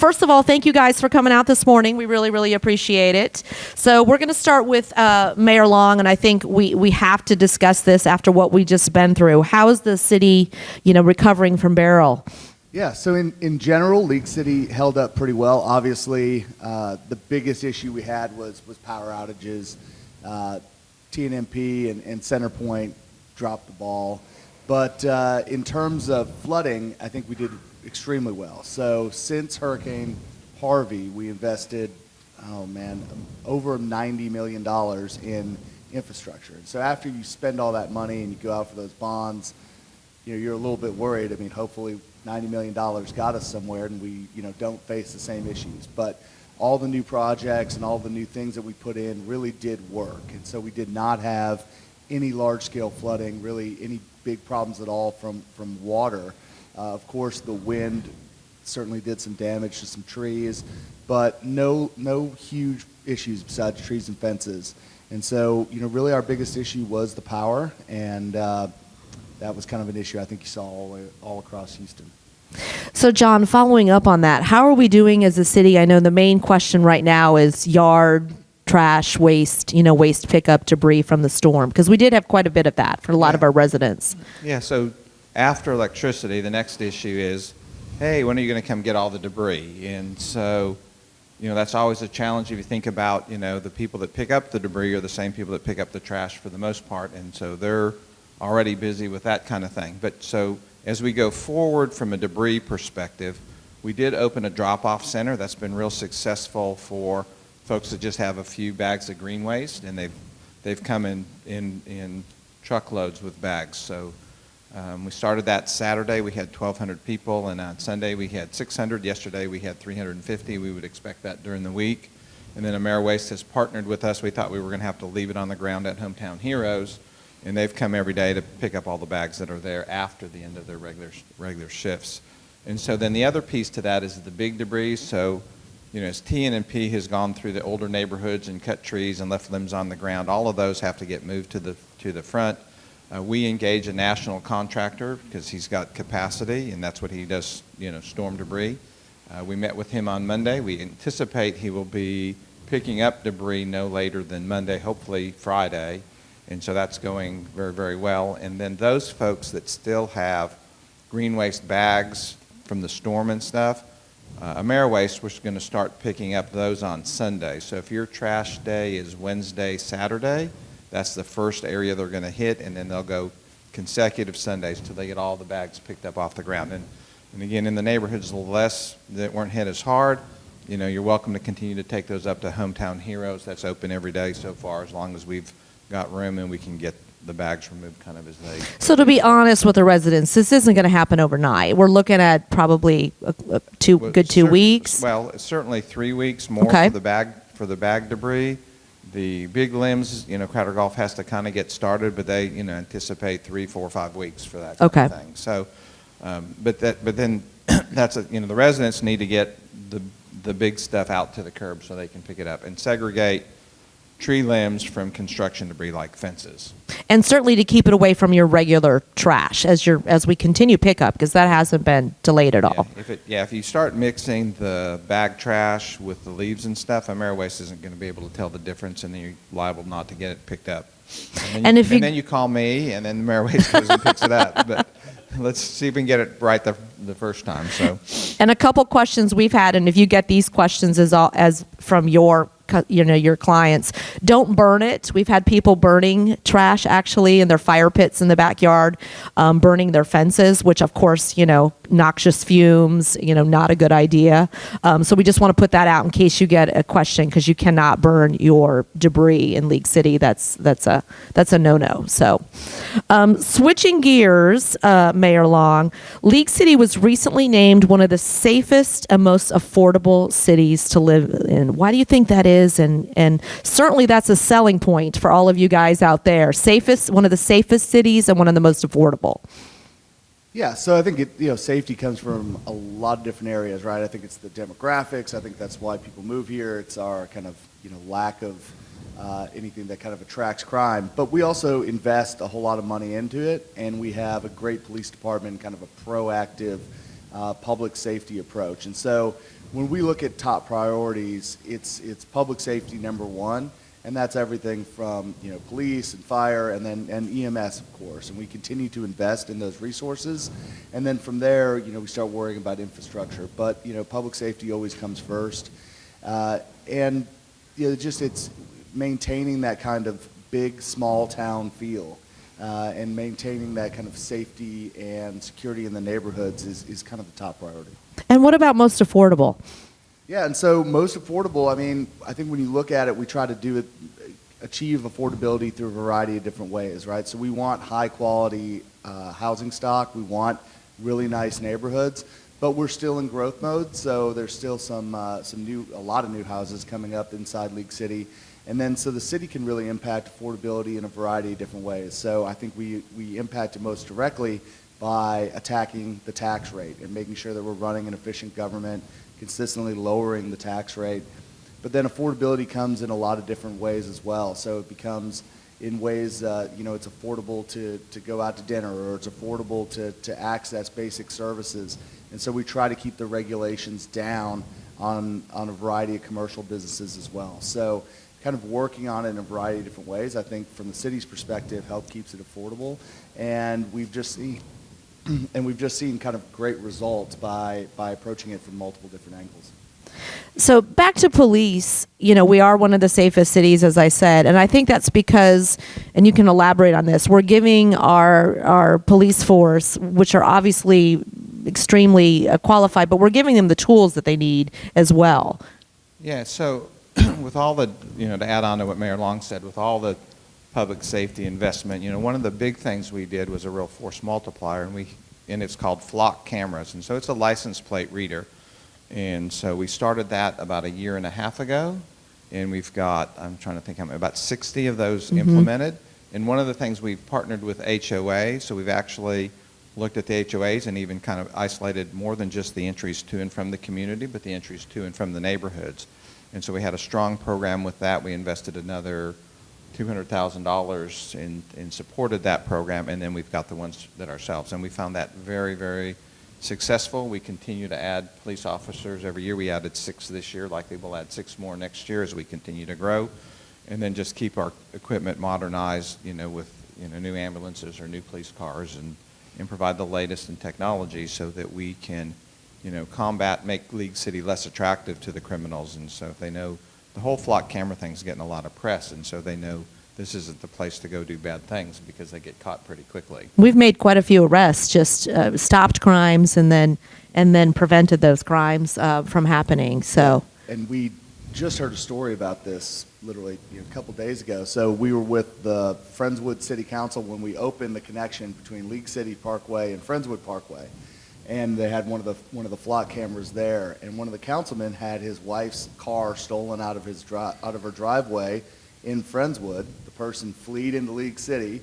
first of all, thank you guys for coming out this morning. We really, really appreciate it. So we're going to start with Mayor Long, and I think we have to discuss this after what we just been through. How is the city, recovering from Beryl? Yeah, so in general, League City held up pretty well. Obviously, the biggest issue we had was power outages. TNMP and CenterPoint dropped the ball. But in terms of flooding, I think we did extremely well. So since Hurricane Harvey, we invested, over $90 million in infrastructure. And so after you spend all that money and you go out for those bonds, you're a little bit worried. I mean, hopefully $90 million got us somewhere and we, don't face the same issues. But all the new projects and all the new things that we put in really did work. And so we did not have any large-scale flooding, really any big problems at all from water. Of course, the wind certainly did some damage to some trees, but no huge issues besides trees and fences. And so, really our biggest issue was the power, and that was kind of an issue I think you saw all across Houston. So, John, following up on that, how are we doing as a city? I know the main question right now is yard trash, waste, waste pickup, debris from the storm, because we did have quite a bit of that for a lot of our residents. Yeah, so after electricity, the next issue is, hey, when are you going to come get all the debris? And so, that's always a challenge if you think about, the people that pick up the debris are the same people that pick up the trash for the most part, and so they're already busy with that kind of thing. But so as we go forward from a debris perspective, we did open a drop-off center that's been real successful for folks that just have a few bags of green waste, and they've come in truckloads with bags. So we started that Saturday. We had 1,200 people, and on Sunday we had 600. Yesterday we had 350. We would expect that during the week. And then AmeriWaste has partnered with us. We thought we were going to have to leave it on the ground at Hometown Heroes, and they've come every day to pick up all the bags that are there after the end of their regular shifts. And so then the other piece to that is the big debris. So as TNMP has gone through the older neighborhoods and cut trees and left limbs on the ground, all of those have to get moved to the front. We engage a national contractor because he's got capacity, and that's what he does, storm debris. We met with him on Monday. We anticipate he will be picking up debris no later than Monday, hopefully Friday, and so that's going very, very well. And then those folks that still have green waste bags from the storm and stuff, AmeriWaste, we're going to start picking up those on Sunday. So if your trash day is Wednesday, Saturday, that's the first area they're going to hit, and then they'll go consecutive Sundays till they get all the bags picked up off the ground. And again, in the neighborhoods less that weren't hit as hard, you're welcome to continue to take those up to Hometown Heroes. That's open every day so far, as long as we've got room and we can get the bags removed kind of as they... So to be honest with the residents, this isn't going to happen overnight. We're looking at probably 2 weeks. Well, certainly 3 weeks more for the bag debris. The big limbs, Crowder Golf has to kind of get started, but they, anticipate 3, 4, 5 weeks for that kind of thing. So, but then that's the residents need to get the big stuff out to the curb so they can pick it up and segregate tree limbs from construction debris like fences. And certainly to keep it away from your regular trash as we continue pickup, because that hasn't been delayed at all. If you start mixing the bag trash with the leaves and stuff, AmeriWaste isn't going to be able to tell the difference, and then you're liable not to get it picked up. And then you call me, and then AmeriWaste goes and picks it up. But let's see if we can get it right the first time. So. And a couple questions we've had, and if you get these questions as from your clients, don't burn it. We've had people burning trash actually in their fire pits in the backyard, burning their fences, which of course, noxious fumes, not a good idea. So we just want to put that out in case you get a question, because you cannot burn your debris in League City. That's a no-no. So switching gears, Mayor Long, League City was recently named one of the safest and most affordable cities to live in. Why do you think that is? And certainly that's a selling point for all of you guys out there. One of the safest cities and one of the most affordable. Yeah, so I think safety comes from a lot of different areas, right? I think it's the demographics. I think that's why people move here. It's our kind of lack of anything that kind of attracts crime. But we also invest a whole lot of money into it, and we have a great police department, kind of a proactive public safety approach. And so when we look at top priorities, it's public safety number one, and that's everything from police and fire and EMS, of course. And we continue to invest in those resources, and then from there, we start worrying about infrastructure. But public safety always comes first, and just it's maintaining that kind of big small town feel. And maintaining that kind of safety and security in the neighborhoods is kind of the top priority. And what about most affordable? Yeah, and so most affordable, I think when you look at it, we try to achieve affordability through a variety of different ways, right? So we want high quality housing stock, we want really nice neighborhoods, but we're still in growth mode, so there's still a lot of new houses coming up inside League City. And then so the city can really impact affordability in a variety of different ways. So I think we impact it most directly by attacking the tax rate and making sure that we're running an efficient government, consistently lowering the tax rate. But then affordability comes in a lot of different ways as well. So it becomes in ways, it's affordable to go out to dinner, or it's affordable to access basic services. And so we try to keep the regulations down on a variety of commercial businesses as well. So kind of working on it in a variety of different ways, I think from the city's perspective, help keeps it affordable. And we've just seen kind of great results by approaching it from multiple different angles. So back to police, we are one of the safest cities, as I said, and I think that's because, and you can elaborate on this, we're giving our police force, which are obviously extremely qualified, but we're giving them the tools that they need as well. Yeah, so with all the, to add on to what Mayor Long said, with all the public safety investment, one of the big things we did was a real force multiplier, and it's called flock cameras, and so it's a license plate reader. And so we started that about a year and a half ago, and we've got, I'm trying to think how many, about 60 of those implemented. And one of the things we've partnered with HOA, so we've actually looked at the HOAs and even kind of isolated more than just the entries to and from the community, but the entries to and from the neighborhoods. And so we had a strong program with that. We invested another $200,000 and supported that program, and then we've got the ones that ourselves. And we found that very, very successful. We continue to add police officers every year. We added 6 this year. Likely we'll add 6 more next year as we continue to grow. And then just keep our equipment modernized, with new ambulances or new police cars, and provide the latest in technology so that we can make League City less attractive to the criminals. And so if they know the whole flock camera thing's getting a lot of press, and so they know this isn't the place to go do bad things because they get caught pretty quickly. We've made quite a few arrests, just stopped crimes and then prevented those crimes from happening. So, and we just heard a story about this literally a couple days ago. So we were with the Friendswood City Council when we opened the connection between League City Parkway and Friendswood Parkway. And they had one of the flock cameras there, and one of the councilmen had his wife's car stolen out of her driveway in Friendswood. The person fled into League City.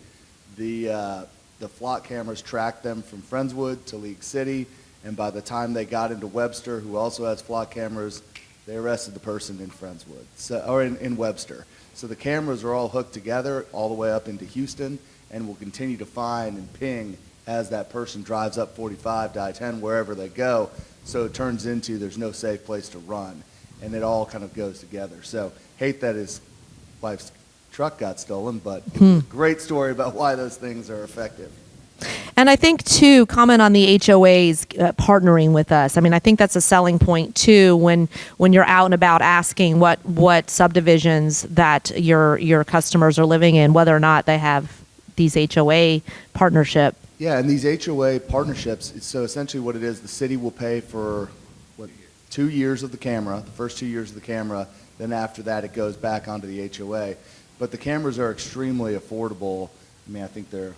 The flock cameras tracked them from Friendswood to League City, and by the time they got into Webster, who also has flock cameras, they arrested the person in Friendswood, or in Webster. So the cameras are all hooked together all the way up into Houston, and will continue to find and ping as that person drives up 45 to I-10, wherever they go. So it turns into there's no safe place to run, and it all kind of goes together. So hate that his wife's truck got stolen, but it's a great story about why those things are effective. and I think too, comment on the HOAs partnering with us. I think that's a selling point too when you're out and about asking what subdivisions that your customers are living in, whether or not they have these HOA partnership. Yeah, and these HOA partnerships, so essentially what it is, the city will pay for 2 years of the camera, the first 2 years of the camera, then after that it goes back onto the HOA. But the cameras are extremely affordable. I think they're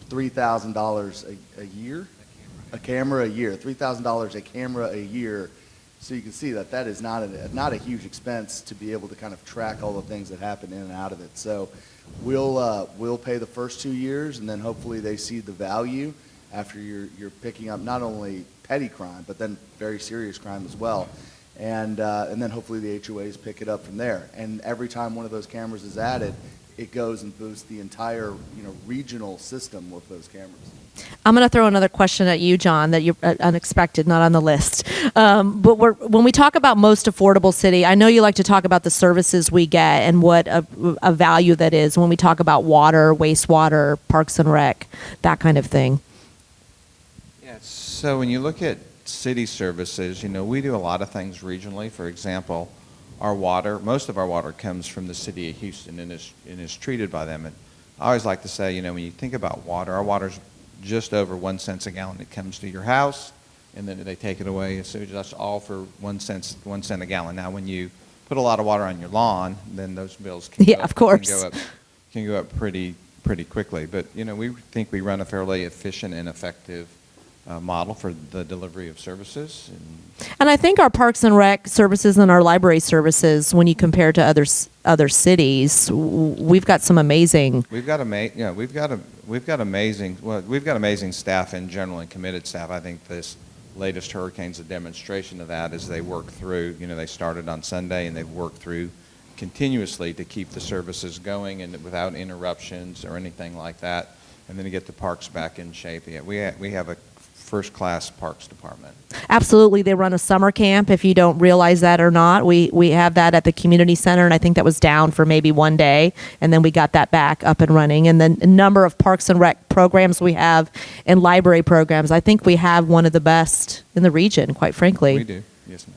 $3,000 a year? A camera a year. $3,000 a camera a year. So you can see that is not a huge expense to be able to kind of track all the things that happen in and out of it. So we'll pay the first 2 years, and then hopefully they see the value after you're picking up not only petty crime, but then very serious crime as well. And then hopefully the HOAs pick it up from there. And every time one of those cameras is added, it goes and boosts the entire, regional system with those cameras. I'm going to throw another question at you, John, that you're unexpected, not on the list. When we talk about most affordable city, I know you like to talk about the services we get and what a value that is when we talk about water, wastewater, parks and rec, that kind of thing. Yeah, so when you look at city services, we do a lot of things regionally. For example, most of our water comes from the city of Houston and is treated by them. And I always like to say, when you think about water, our water's just over 1 cent a gallon. It comes to your house, and then they take it away. So that's all for 1 cent a gallon. Now, when you put a lot of water on your lawn, then those bills of course, can go up pretty quickly. But we think we run a fairly efficient and effective model for the delivery of services. And I think our parks and rec services and our library services, when you compare to other cities, we've got some amazing. We've got amazing staff in general and committed staff. I think this latest hurricane's a demonstration of that as they work through. They started on Sunday and they've worked through continuously to keep the services going and without interruptions or anything like that, and then to get the parks back in shape. Yeah, we have a first-class parks department. Absolutely. They run a summer camp, if you don't realize that or not. We have that at the community center, and I think that was down for maybe one day, and then we got that back up and running. And then a number of parks and rec programs we have and library programs. I think we have one of the best in the region, quite frankly. We do. Yes, ma'am.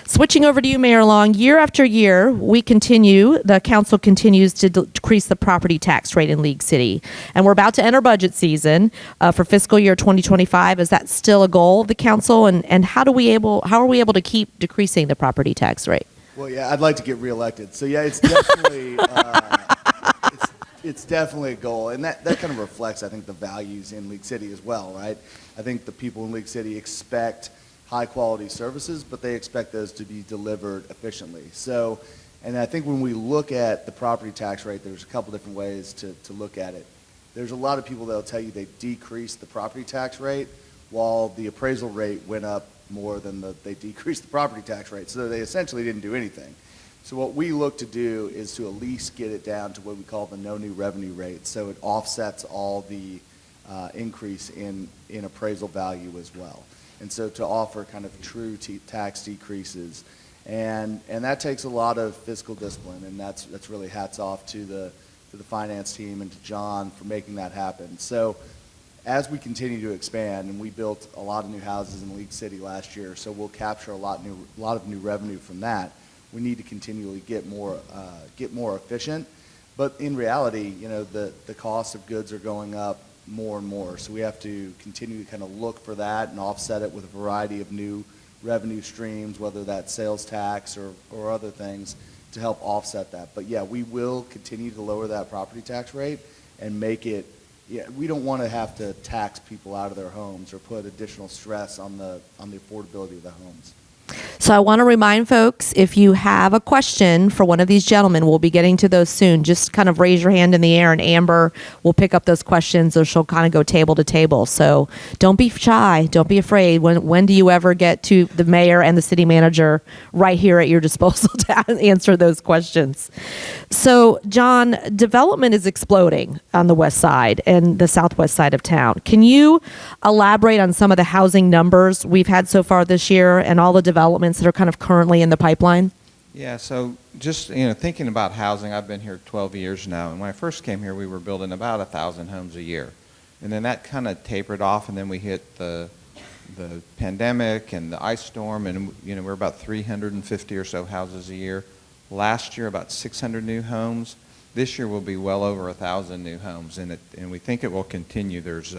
Switching over to you, Mayor Long, year after year, the council continues to decrease the property tax rate in League City. And we're about to enter budget season for fiscal year 2025. Is that still a goal of the council? And how are we able to keep decreasing the property tax rate? Well, yeah, I'd like to get reelected. So, yeah, it's definitely, it's definitely a goal. And that kind of reflects, I think, the values in League City as well, right? I think the people in League City expect high-quality services, but they expect those to be delivered efficiently. So, and I think when we look at the property tax rate, there's a couple different ways to look at it. There's a lot of people that will tell you they decreased the property tax rate while the appraisal rate went up more than they decreased the property tax rate. So they essentially didn't do anything. So what we look to do is to at least get it down to what we call the no new revenue rate, so it offsets all the increase in appraisal value as well. And so to offer kind of true tax decreases, and that takes a lot of fiscal discipline, and that's really hats off to the finance team and to John for making that happen. So as we continue to expand, and we built a lot of new houses in League City last year, so we'll capture a lot of new revenue from that. We need to continually get more efficient, but in reality, the cost of goods are going up more and more. So we have to continue to kind of look for that and offset it with a variety of new revenue streams, whether that's sales tax or other things to help offset that. But yeah, we will continue to lower that property tax rate and make it, we don't want to have to tax people out of their homes or put additional stress on the affordability of the homes. So I want to remind folks, if you have a question for one of these gentlemen, we'll be getting to those soon. Just kind of raise your hand in the air, and Amber will pick up those questions, or she'll kind of go table to table. So don't be shy. Don't be afraid. When do you ever get to the mayor and the city manager right here at your disposal to answer those questions? So, John, development is exploding on the west side and the southwest side of town. Can you elaborate on some of the housing numbers we've had so far this year and all the developments that are kind of currently in the pipeline? Yeah, so just thinking about housing, I've been here 12 years now, and when I first came here, we were building about 1,000 homes a year, and then that kind of tapered off, and then we hit the pandemic and the ice storm, and we're about 350 or so houses a year. Last year, about 600 new homes. This year will be well over 1,000 new homes, and we think it will continue. There's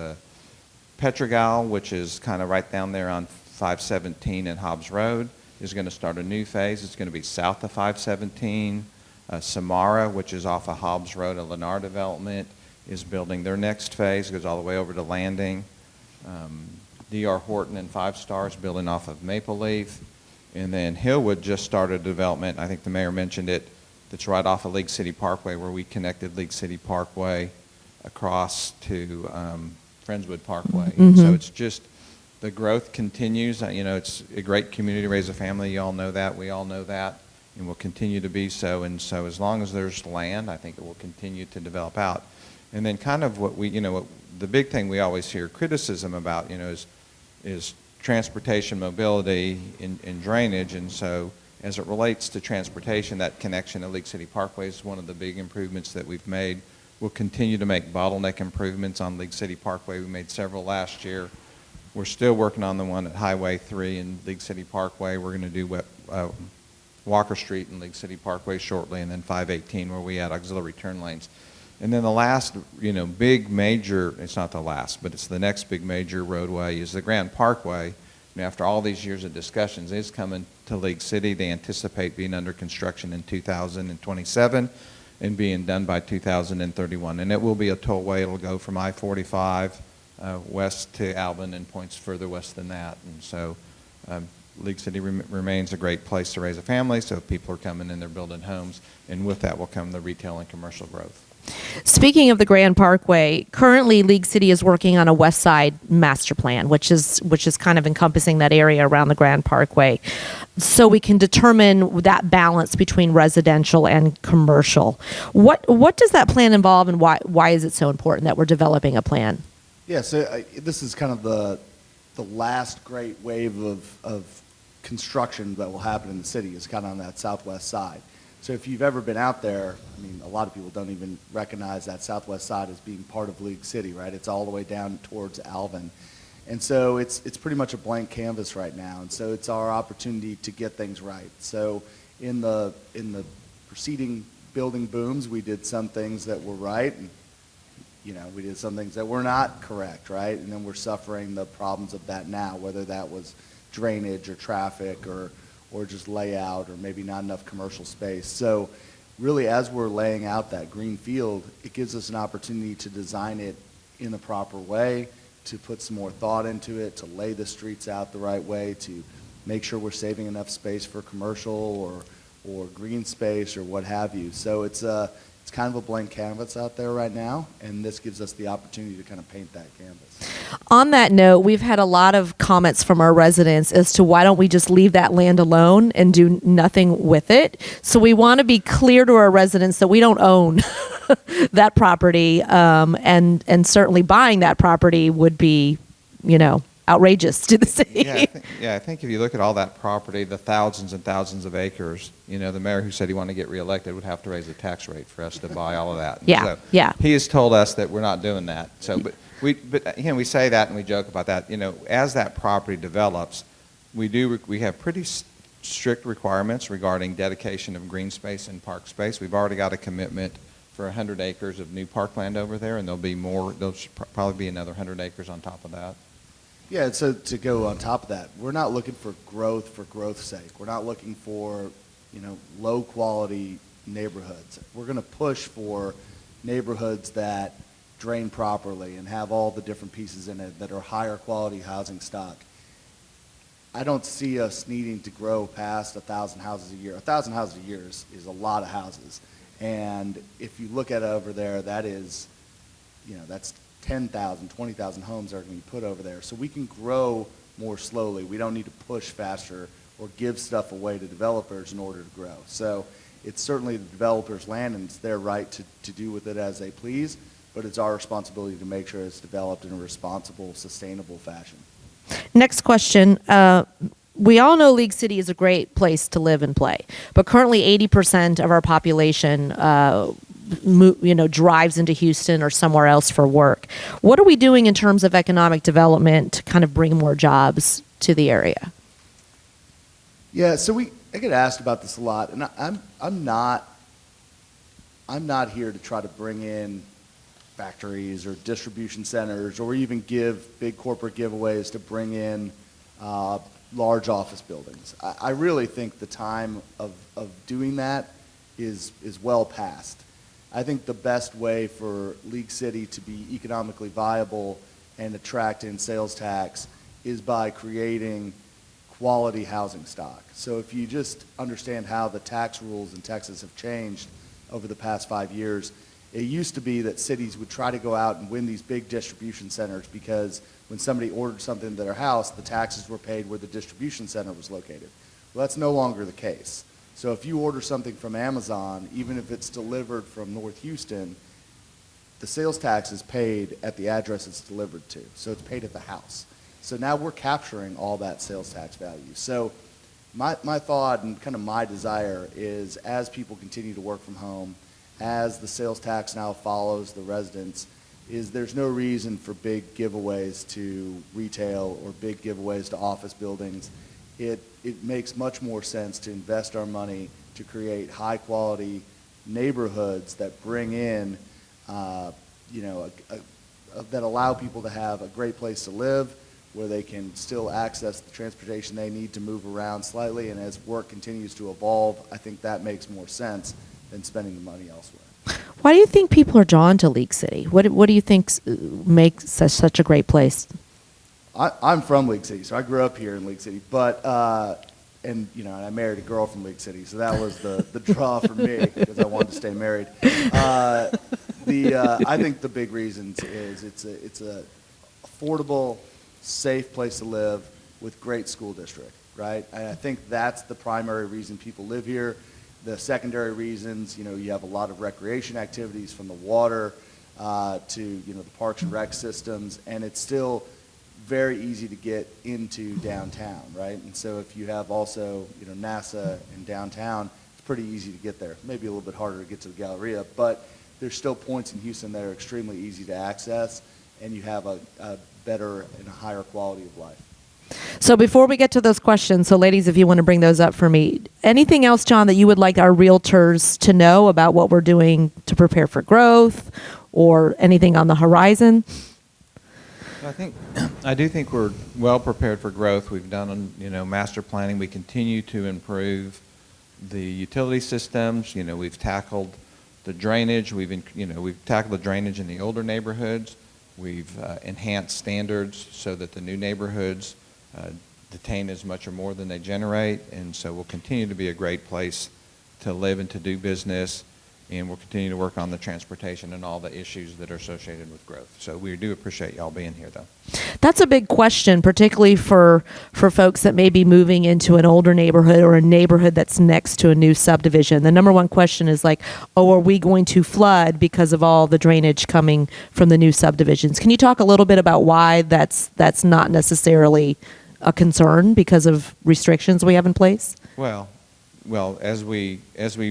Petrogal, which is kind of right down there on 517 and Hobbs Road, is going to start a new phase. It's going to be south of 517. Samara, which is off of Hobbs Road, a Lennar development, is building their next phase. It goes all the way over to Landing. D.R. Horton and Five Stars building off of Maple Leaf. And then Hillwood just started development. I think the mayor mentioned it. That's right off of League City Parkway, where we connected League City Parkway across to Friendswood Parkway. Mm-hmm. So it's just, the growth continues. It's a great community to raise a family. You all know that. We all know that. and will continue to be so. And so as long as there's land, I think it will continue to develop out. And then kind of what we, the big thing we always hear criticism about, is transportation, mobility, and drainage. And so as it relates to transportation, that connection to League City Parkway is one of the big improvements that we've made. We'll continue to make bottleneck improvements on League City Parkway. We made several last year. We're still working on the one at Highway 3 and League City Parkway. We're going to do Walker Street and League City Parkway shortly, and then 518 where we add auxiliary turn lanes. And then the last, big major, it's not the last, but it's the next big major roadway is the Grand Parkway. And after all these years of discussions, is coming to League City. They anticipate being under construction in 2027 and being done by 2031. And it will be a tollway. It'll go from I-45 west to Alvin and points further west than that. And so League City remains a great place to raise a family, so people are coming and they're building homes, and with that will come the retail and commercial growth. Speaking of the Grand Parkway, currently League City is working on a West Side master plan, which is kind of encompassing that area around the Grand Parkway, so we can determine that balance between residential and commercial. What does that plan involve, and why is it so important that we're developing a plan? Yeah, so this is kind of the last great wave of construction that will happen in the city is kind of on that southwest side. So if you've ever been out there, I mean, a lot of people don't even recognize that southwest side as being part of League City, right? It's all the way down towards Alvin. And so it's pretty much a blank canvas right now. And so it's our opportunity to get things right. So in the preceding building booms, we did some things that were right, and we did some things that were not correct, right? And then we're suffering the problems of that now, whether that was drainage or traffic or just layout or maybe not enough commercial space. So really, as we're laying out that green field, it gives us an opportunity to design it in the proper way, to put some more thought into it, to lay the streets out the right way, to make sure we're saving enough space for commercial or green space or what have you. So it's kind of a blank canvas out there right now, and this gives us the opportunity to kind of paint that canvas. On that note, we've had a lot of comments from our residents as to why don't we just leave that land alone and do nothing with it. So we want to be clear to our residents that we don't own that property, and certainly buying that property would be, outrageous to the city. I think if you look at all that property, the thousands and thousands of acres, the mayor who said he wanted to get reelected would have to raise the tax rate for us to buy all of that. Yeah. He has told us that we're not doing that. So, but we say that and we joke about that. As that property develops, we have pretty strict requirements regarding dedication of green space and park space. We've already got a commitment for 100 acres of new parkland over there, and there'll be more. There'll probably be another 100 acres on top of that. Yeah, so to go on top of that, we're not looking for growth's sake. We're not looking for, low quality neighborhoods. We're going to push for neighborhoods that drain properly and have all the different pieces in it that are higher quality housing stock. I don't see us needing to grow past 1,000 houses a year. 1,000 houses a year is a lot of houses. And if you look at it over there, that is, that's 10,000, 20,000 homes are going to be put over there. So we can grow more slowly. We don't need to push faster or give stuff away to developers in order to grow. So it's certainly the developer's land, and it's their right to do with it as they please, but it's our responsibility to make sure it's developed in a responsible, sustainable fashion. Next question. We all know League City is a great place to live and play, but currently 80% of our population drives into Houston or somewhere else for work. What are we doing in terms of economic development to kind of bring more jobs to the area? Yeah, so I get asked about this a lot, and I'm not here to try to bring in factories or distribution centers or even give big corporate giveaways to bring in large office buildings. I really think the time of doing that is well past. I think the best way for League City to be economically viable and attract in sales tax is by creating quality housing stock. So if you just understand how the tax rules in Texas have changed over the past 5 years, it used to be that cities would try to go out and win these big distribution centers because when somebody ordered something to their house, the taxes were paid where the distribution center was located. Well, that's no longer the case. So if you order something from Amazon, even if it's delivered from North Houston, the sales tax is paid at the address it's delivered to. So it's paid at the house. So now we're capturing all that sales tax value. So my thought and kind of my desire is, as people continue to work from home, as the sales tax now follows the residents, is there's no reason for big giveaways to retail or big giveaways to office buildings. It makes much more sense to invest our money to create high quality neighborhoods that bring in, that allow people to have a great place to live, where they can still access the transportation they need to move around slightly. And as work continues to evolve, I think that makes more sense than spending the money elsewhere. Why do you think people are drawn to League City? What do you think makes such a great place? I'm from League City, so I grew up here in League City. But and I married a girl from League City, so that was the draw for me because I wanted to stay married. I think the big reasons is it's a affordable, safe place to live with great school district, right? And I think that's the primary reason people live here. The secondary reasons, you have a lot of recreation activities, from the water to the parks and rec systems, and it's still very easy to get into downtown, right? And so if you have also NASA in downtown, it's pretty easy to get there. Maybe a little bit harder to get to the Galleria, but there's still points in Houston that are extremely easy to access, and you have a better and a higher quality of life. So before we get to those questions, so ladies, if you want to bring those up for me, anything else, John, that you would like our realtors to know about what we're doing to prepare for growth, or anything on the horizon? I do think we're well prepared for growth. We've done, master planning. We continue to improve the utility systems. We've tackled the drainage. We've tackled the drainage in the older neighborhoods. We've enhanced standards so that the new neighborhoods detain as much or more than they generate, and so we'll continue to be a great place to live and to do business, and we'll continue to work on the transportation and all the issues that are associated with growth. So we do appreciate y'all being here, though. That's a big question, particularly for folks that may be moving into an older neighborhood or a neighborhood that's next to a new subdivision. The number one question is like, are we going to flood because of all the drainage coming from the new subdivisions? Can you talk a little bit about why that's not necessarily a concern because of restrictions we have in place? Well, as we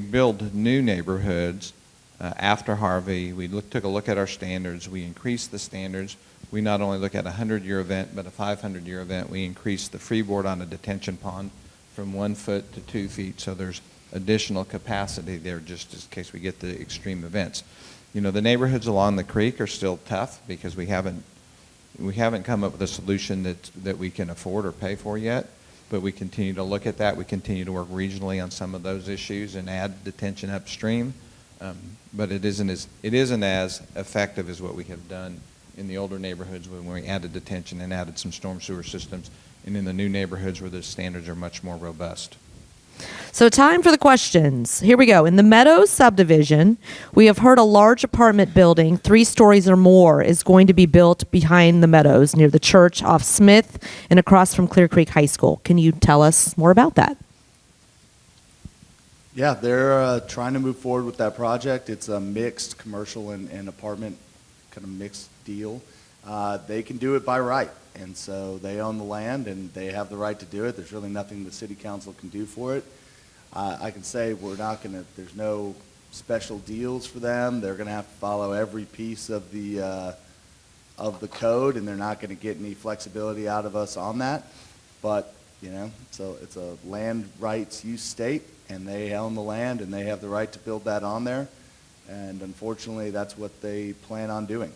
build new neighborhoods after Harvey, we took a look at our standards. We increased the standards. We not only look at a 100-year event, but a 500-year event. We increased the freeboard on a detention pond from 1 foot to 2 feet, so there's additional capacity there just in case we get the extreme events. The neighborhoods along the creek are still tough because we haven't come up with a solution that we can afford or pay for yet. But we continue to look at that. We continue to work regionally on some of those issues and add detention upstream. But it isn't as effective as what we have done in the older neighborhoods when we added detention and added some storm sewer systems, and in the new neighborhoods where the standards are much more robust. So time for the questions. Here we go. In the Meadows subdivision, we have heard a large apartment building, 3 stories or more, is going to be built behind the Meadows near the church off Smith and across from Clear Creek High School. Can you tell us more about that? Yeah, they're trying to move forward with that project. It's a mixed commercial and apartment kind of mixed deal. They can do it by right, and so they own the land and they have the right to do it. There's really nothing the city council can do for it. I can say there's no special deals for them. They're going to have to follow every piece of the code, and they're not going to get any flexibility out of us on that. But so it's a land rights use state, and they own the land and they have the right to build that on there. And unfortunately, that's what they plan on doing.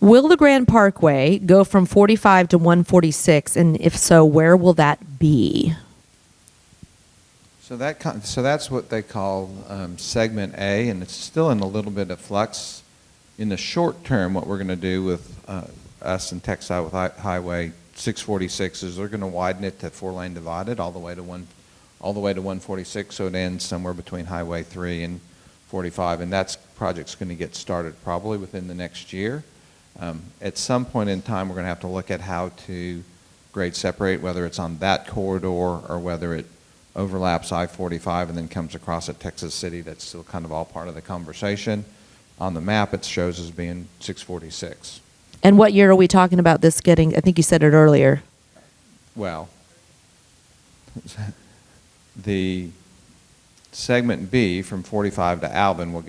Will the Grand Parkway go from 45 to 146, and if so, where will that be? So that's what they call Segment A, and it's still in a little bit of flux. In the short term, what we're going to do with us and Texas with Highway 646 is they're going to widen it to 4-lane divided all the way to 146, so it ends somewhere between Highway 3 and 45, and that project's going to get started probably within the next year. At some point in time, we're going to have to look at how to grade separate, whether it's on that corridor or whether it overlaps I-45 and then comes across at Texas City. That's still kind of all part of the conversation. On the map, it shows as being 646. And what year are we talking about this getting? I think you said it earlier. Well, the segment B from 45 to Alvin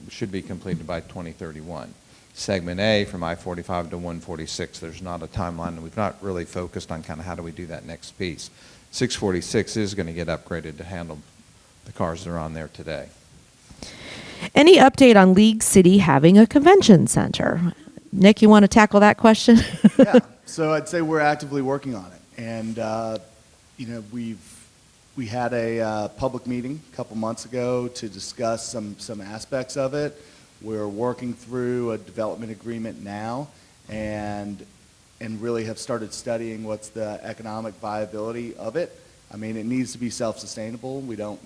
should be completed by 2031. Segment A from I-45 to 146, there's not a timeline, and we've not really focused on kind of how do we do that next piece. 646 is going to get upgraded to handle the cars that are on there today. Any update on League City having a convention center? Nick, you want to tackle that question? Yeah, so I'd say we're actively working on it. And, you know, we had a public meeting a couple months ago to discuss some aspects of it. We're working through a development agreement now and really have started studying what's the economic viability of it. I mean, it needs to be self-sustainable. We don't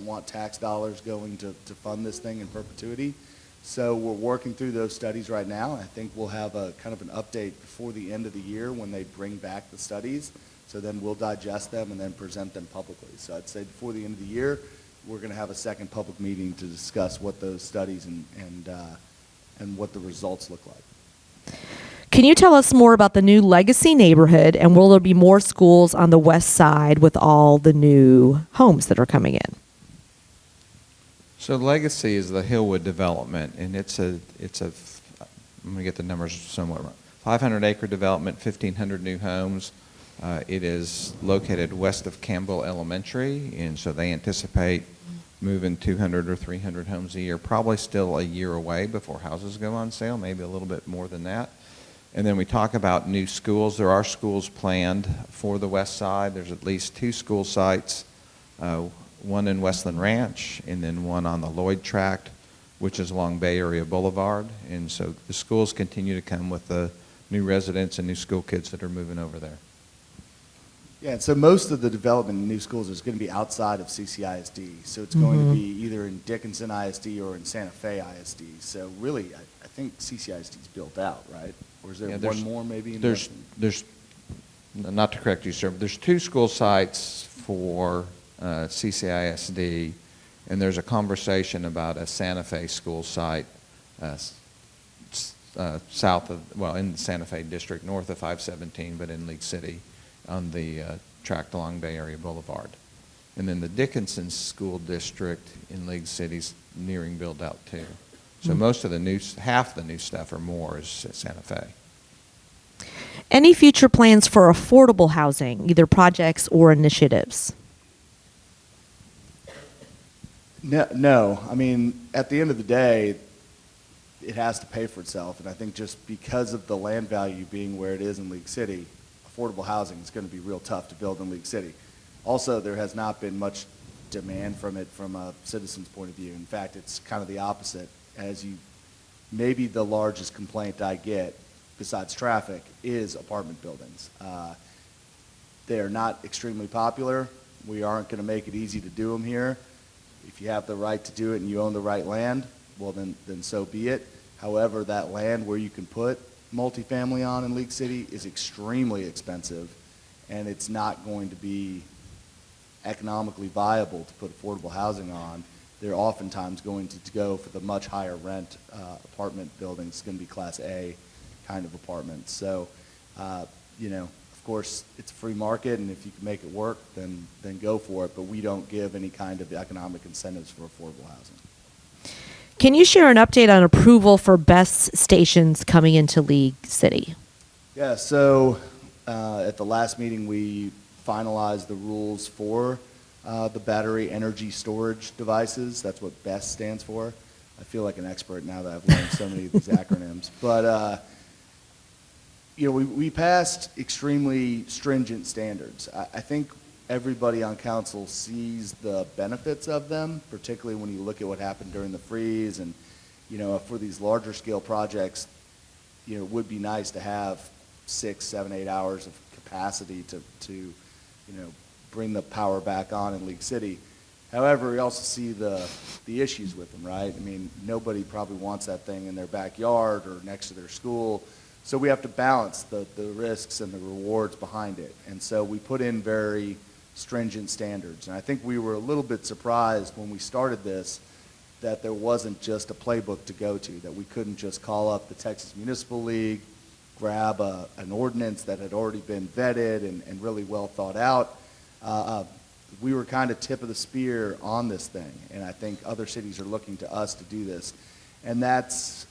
want tax dollars going to fund this thing in perpetuity. So we're working through those studies right now. I think we'll have a kind of an update before the end of the year when they bring back the studies. So then we'll digest them and then present them publicly. So I'd say before the end of the year, we're going to have a second public meeting to discuss what those studies and what the results look like. Can you tell us more about the new Legacy neighborhood, and will there be more schools on the west side with all the new homes that are coming in? So Legacy is the Hillwood development, and it's a I'm going to get the numbers somewhat wrong. 500-acre development, 1,500 new homes. It is located west of Campbell Elementary, and so they anticipate moving 200 or 300 homes a year, probably still a year away before houses go on sale, maybe a little bit more than that. And then we talk about new schools. There are schools planned for the west side. There's at least 2 school sites, one in Westland Ranch and then one on the Lloyd Tract, which is along Bay Area Boulevard. And so the schools continue to come with the new residents and new school kids that are moving over there. Yeah, and so most of the development in new schools is going to be outside of CCISD. So it's going to be either in Dickinson ISD or in Santa Fe ISD. So really, I think CCISD is built out, right? Or is there one more maybe? There's, not to correct you, sir, but there's 2 school sites for CCISD, and there's a conversation about a Santa Fe school site south of, well, in the Santa Fe district, north of 517, but in League City on the tract along Bay Area Boulevard. And then the Dickinson School District in League City's nearing build out too. So most of the new, half the new stuff or more is at Santa Fe. Any future plans for affordable housing, either projects or initiatives? No. I mean, at the end of the day, it has to pay for itself. And I think just because of the land value being where it is in League City, affordable housing is going to be real tough to build in League City. Also, there has not been much demand from it from a citizen's point of view. In fact, it's kind of the opposite. Maybe the largest complaint I get, besides traffic, is apartment buildings. They are not extremely popular. We aren't going to make it easy to do them here. If you have the right to do it and you own the right land, well, then so be it. However, that land where you can put multifamily on in League City is extremely expensive, and it's not going to be economically viable to put affordable housing on. They're oftentimes going to go for the much higher rent apartment buildings. It's going to be Class A kind of apartments. So, of course, it's a free market, and if you can make it work, then go for it. But we don't give any kind of economic incentives for affordable housing. Can you share an update on approval for BESS stations coming into League City? Yeah, so at the last meeting, we finalized the rules for the battery energy storage devices. That's what BESS stands for. I feel like an expert now that I've learned so many of these acronyms. But, we passed extremely stringent standards. I think everybody on council sees the benefits of them, particularly when you look at what happened during the freeze. And, for these larger scale projects, it would be nice to have 6, 7, 8 hours of capacity to bring the power back on in League City. However, we also see the issues with them, right? I mean, nobody probably wants that thing in their backyard or next to their school. So we have to balance the risks and the rewards behind it. And so we put in very stringent standards. And I think we were a little bit surprised when we started this that there wasn't just a playbook to go to, that we couldn't just call up the Texas Municipal League, grab an ordinance that had already been vetted and really well thought out. We were kind of tip of the spear on this thing, and I think other cities are looking to us to do this. And that's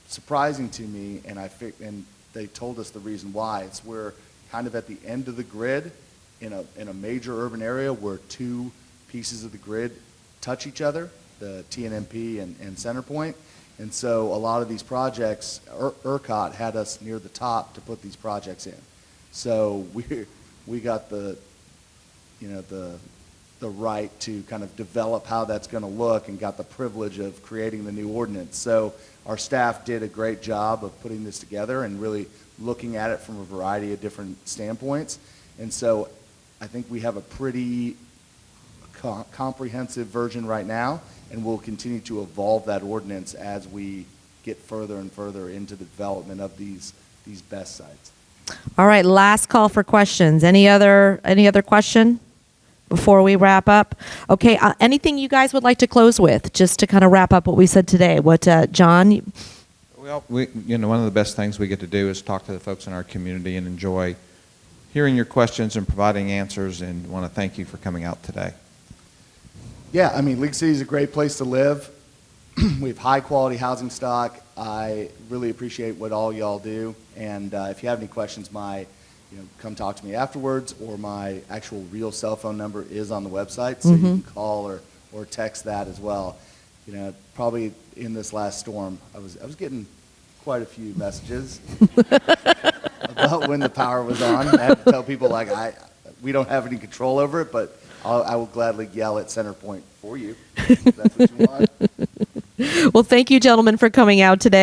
surprising to me, and they told us the reason why. It's we're kind of at the end of the grid in a major urban area where two pieces of the grid touch each other, the TNMP and Centerpoint. And so a lot of these projects, ERCOT had us near the top to put these projects in. So we got the right to kind of develop how that's going to look and got the privilege of creating the new ordinance. So our staff did a great job of putting this together and really looking at it from a variety of different standpoints. And so I think we have a pretty comprehensive version right now, and we'll continue to evolve that ordinance as we get further and further into the development of these best sites. All right, last call for questions. Any other question before we wrap up? Okay, anything you guys would like to close with, just to kind of wrap up what we said today? What, John? Well, one of the best things we get to do is talk to the folks in our community and enjoy hearing your questions and providing answers, and want to thank you for coming out today. Yeah, I mean, League City is a great place to live. We have high quality housing stock. I really appreciate what all y'all do. And if you have any questions, come talk to me afterwards, or my actual real cell phone number is on the website, so you can call or text that as well. Probably in this last storm, I was getting quite a few messages about when the power was on. I had to tell people we don't have any control over it, but I will gladly yell at Centerpoint for you if that's what you want. Well, thank you, gentlemen, for coming out today.